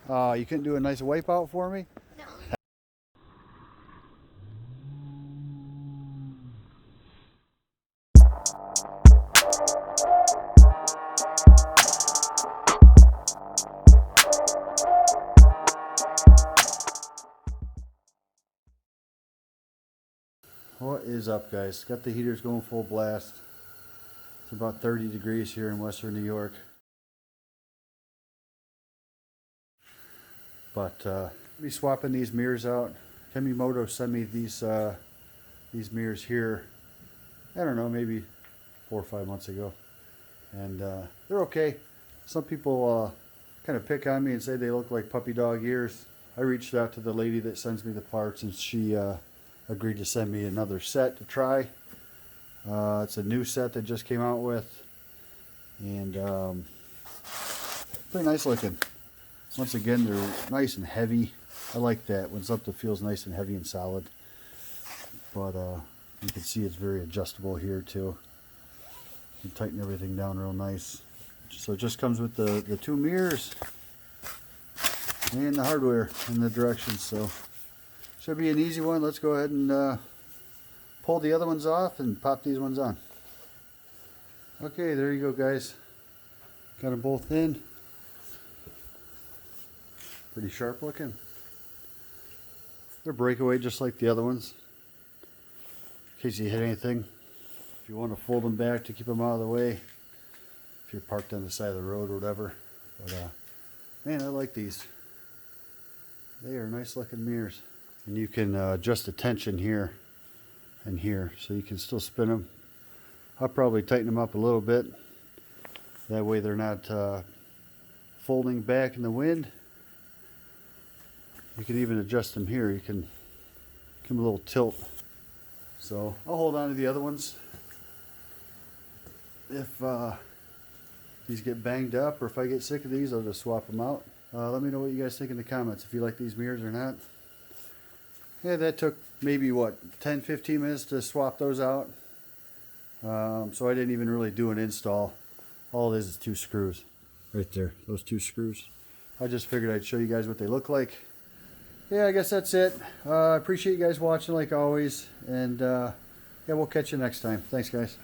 You couldn't do a nice wipeout for me? No. What is up, guys? Got the heaters going full blast. It's about 30 degrees here in western New York. But I'll be swapping these mirrors out. Kemimoto sent me these mirrors here, I don't know, maybe 4 or 5 months ago. And they're okay. Some people kind of pick on me and say they look like puppy dog ears. I reached out to the lady that sends me the parts, and she agreed to send me another set to try. It's a new set that just came out with, and pretty nice looking. Once again, they're nice and heavy. I like that when something feels nice and heavy and solid. But you can see it's very adjustable here too. You can tighten everything down real nice. So it just comes with the 2 mirrors and the hardware and the directions. So should be an easy one. Let's go ahead and pull the other ones off and pop these ones on. Okay, there you go, guys. Got them both in. Pretty sharp looking. They're breakaway just like the other ones, in case you hit anything. If you want to fold them back to keep them out of the way, if you're parked on the side of the road or whatever. But man, I like these. They are nice looking mirrors. And you can adjust the tension here and here, so you can still spin them. I'll probably tighten them up a little bit. That way they're not folding back in the wind. You can even adjust them here. You can give them a little tilt. So I'll hold on to the other ones. If these get banged up, or if I get sick of these, I'll just swap them out. Let me know what you guys think in the comments, if you like these mirrors or not. Yeah, that took maybe, what, 10-15 minutes to swap those out. So I didn't even really do an install. All it is 2 screws. Right there, those 2 screws. I just figured I'd show you guys what they look like. Yeah, I guess that's it. I appreciate you guys watching like always. And yeah, we'll catch you next time. Thanks, guys.